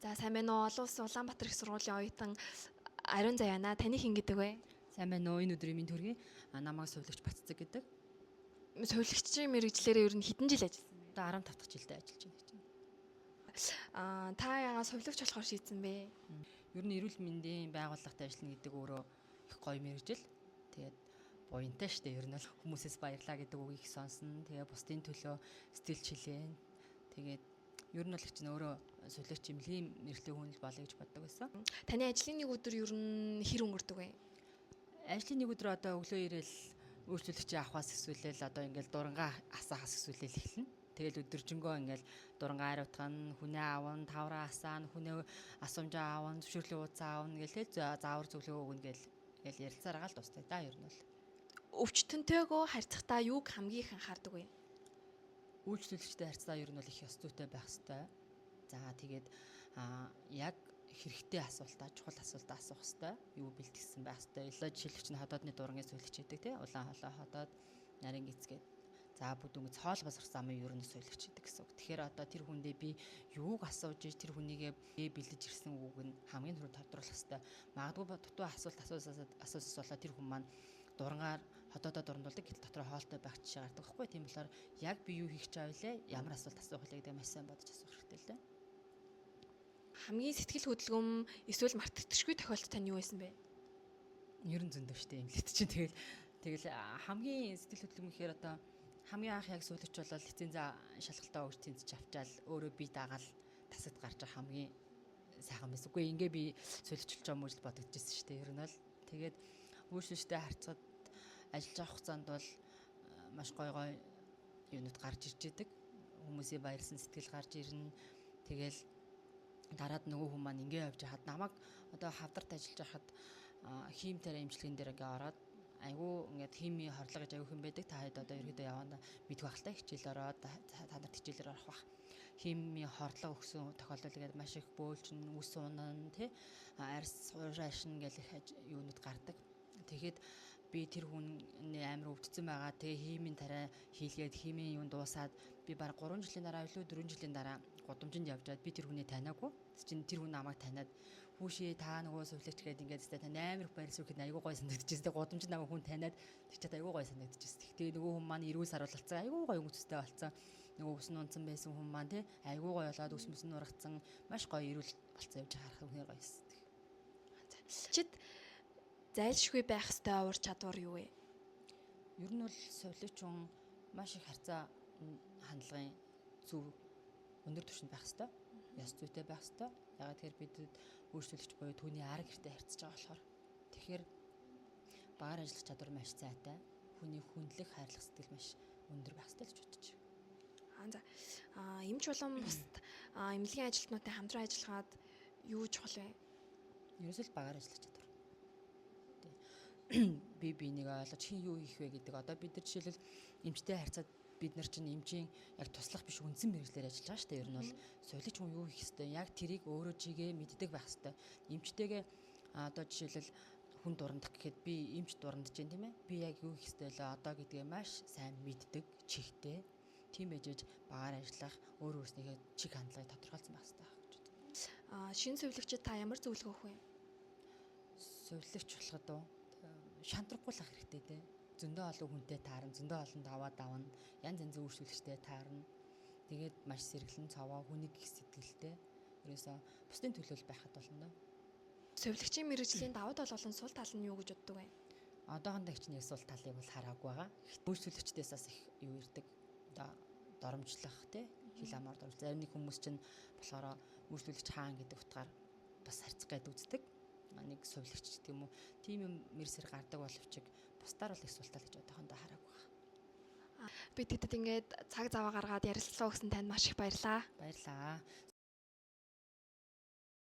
За сайн байна уу? Олон улсын Улаанбаатар их сургуулийн оюутан Ариун Заяана. Таны хэн гэдэг вэ? Сайн байна уу? Энэ өдрийн минь төргий. Намайг сувлагч Баццэг гэдэг. Сувлагчийн мэргэжлээрээ ер нь хэдэн жил ажилласан бэ? Одоо 15 дахь жилдээ ажиллаж байна гэж байна. Та яагаад сувлагч болохоор шийдсэн бэ? Ер нь эрүүл мэндийн байгууллагт ажиллана гэдэг өөрөө их гоё мэргэжил. Тэгээд буянтай шүү дээ. Ер нь бол хүмүүсээс баярлаа гэдэг үгийг сонсно. Тэгээ бусдын төлөө сэтгэл чилээн. Тэгээд ер нь бол их чинь өөрөө сувлагч эмнэлгийн мэргэжлийн хүн л болъё гэж боддог байсан. Таны ажлын нэг өдөр ер нь хэр өнгөрдөг вэ? Ажлын нэг өдөр одоо өглөө ирээл үйлчлүүлэгчийн авахаас эсвэл одоо ингээл дурангаа асаахаас эсвэл эхэлнэ. Тэгэл өдөржингөө ингээл дурангаа ариутгах нь, хүнээ аавна, тавраа асаана, хүнээ асуумжаа аавна, зөвшөөрлийн ууцаа аавна гэлээ заавар зөвлөгөө өгнө гэл ярилцаар агаал тустай да ер нь бол. Өвчтөнтэйгөө харьцахдаа юуг хамгийн их анхаардаг вэ? Үйлчлүүлэгчтэй харьцаа ер нь бол их ёс зүйтэй байх ёстой. За тэгээд яг хэрэгтэй асуултаа, чухал асуултаа асуух ёстой. Юу бэлтгэсэн байх ёстой. Илээ жишээлбэл чинь ходоодны дурангийн сувлагч гэдэг тий. Улаан холоо ходоод нарийн гизгээд за бүдүүнгэц хоол босрох замын ер нь сувлагч гэдэг гэсэн үг. Тэгэхээр одоо тэр хүндээ би юуг асууж иж тэр хүнийгээ бэлдэж ирсэн үг нь хамгийн түрүү тодруулах ёстой. Магадгүй дутуу асуулт болоо тэр хүн маань дурангаар ходоодоо дурандуулдаг гэтэл дотроо хоолтой байх жишээ гардаг байхгүй. Тийм болохоор яг би юу хийх чаав вэ? Ямар асуулт асуух вэ гэдэг маш сайн бодож асуух хэрэгтэй л дээ. Хамгийн сэтгэл хөдлөм эсвэл мартагдчихгүй тохиолдол тань юу байсан бэ? Ер нь зөндөө штэ эмнэлэгт чинь тэгэл хамгийн сэтгэл хөдлөм гэхээр одоо хамгийн анх яг суулгач болол эцсийн за шалгалтаа өгч тэнцэж авчаал өөрөө би дагаал тасад гарч байгаа хамгийн сайхан байсан. Үгүй ингээ би суулгач болж байгаа мөжл бодогдчихсэн штэ. Ер нь бол тэгээд үйлчлэгчтэй харьцаад ажиллаж авах хугацаанд бол маш гой юунууд гарч ирж идэг. Хүмүүсийн баярлсан сэтгэл гарч ирнэ. Тэгэл дараад нөгөө хүмүүс маань ингээ явж хаад намайг одоо хавдарт ажиллаж байхад хиймтэр эмчилгээн дээр ингээ ороод айгүй ингээд хими хорлоо гэж айгүй хэм байдаг. Та хэд одоо ерөөдөө яваана мэдгүй ахaltaа хичээл ороод та нарт хичээлээр орох бах. Хими хорлоо өгсөн тохиолдол гэдэг маш их бөөлжин үс унан тий арьс уурашин гэх юунууд гардаг. Тэгэхэд би тэр хүний амар өвдсөн байгаа. Тэгээ химийн тарай хийлгээд химийн юун дуусаад би баг 3 жилийн дараа илүү 4 жилийн дараа гудамжинд явжгаад би тэр хүнийг таниагүй. Чинь тэр хүн намайг таниад хүүшээ та нөгөө сувлагч гэдэг ингээд та амар их байрлал сүрхэд айгүй гой санагдчихсэн. Тэгээ гудамжинд намайг хүн таниад тэр чад айгүй гой санагдчихсэн. Тэгээ нөгөө хүн маань эрүүл саруулалцсан айгүй гой өнгөцтэй болцсон. Нөгөө ус нь унцсан байсан хүн маань тий айгүй гой болоод ус мөс нь ургацсан маш гой эрүүл болцсон явж харах үнээр гой эсдэг. Чид зайлшгүй байх ёстой ур чадвар юу вэ? Ер нь бол сувлагч хүн маш их харьцаа хандлагын зөв өндөр түвшинд байх ёстой. Ёс зүйтэй байх ёстой. Ягаад тэгэхээр бид үйлчлүүлэгч буюу түүний арга гэртээ харьцаж байгаа болохоор. Тэгэхээр багаар ажиллах чадвар маш зайтай. Хүний хүндлэх, хайрлах сэтгэл маш өндөр байх ёстой гэж бодож байна. Эмч болон бусад эмнэлгийн ажилтнуудтай хамтран ажиллахад юу чухал вэ? Ерөөсөө л багаар ажиллах чадвар. Би бинийг ойлгож хин юу хийх вэ гэдэг. Одоо бид нар жишээлбэл эмчтэй харьцаад бид нар чинь эмчийн яг туслах биш үндсэн мэргэжлэр ажиллаж байгаа шүү дээ. Ер нь бол сувлагч хүн юу хийх ёстой? Яг тэрийг өөрөө чигээ мэддэг байх ёстой. Эмчтэйгээ одоо жишээлбэл хүн дурандах гэхэд би эмч дурандж जैन тийм ээ. Би яг юу хийх ёстой лээ одоо гэдгээ маш сайн мэддэг, чихтэй. Тийм ээжэж багаар ажиллах, өөр өөрснийхээ чиг хандлагыг тодорхойлсон байх ёстой гэж боддог. Шинэ сувлагчид та ямар зөвлөгөө өгөх вэ? Сувлагч болоход шантрахгүй л ах хэрэгтэй дээ. Зөндөө олон хүнтэй таарна, зөндөө олон даваа давна, янз янзын үйлчлүүлэгчтэй таарна. Тэгээд маш сэргэлэн цаваа хүнийг их сэтгэлтэй. Ерөөсөө бусдын төлөөл байхад болно доо. Сувлагчийн мэргэжлийн давуу тал болон сул тал нь юу гэж боддог вэ? Одоохондоо чинь яг сул талыг бол хараагүй байгаа. Үйлчлүүлэгчдээс бас их юу ирдэг. Одоо доромжлох тий хил амаар доромжлох. Зарим нэг хүмүүс чинь болохоор үйлчлүүлэгч хаан гэдэг утгаар бас харьцах гээд үздэг. Нэг сувлагч гэдэг юм уу. Тийм юм мэрсэр гардаг боловч бусдаар бол их сул тал гэж одоохондоо хараагүй байгаа. Би тэдэд ингээд цаг зав гаргаад ярилцлаа өгсөн танд маш их баярлалаа. Баярлалаа.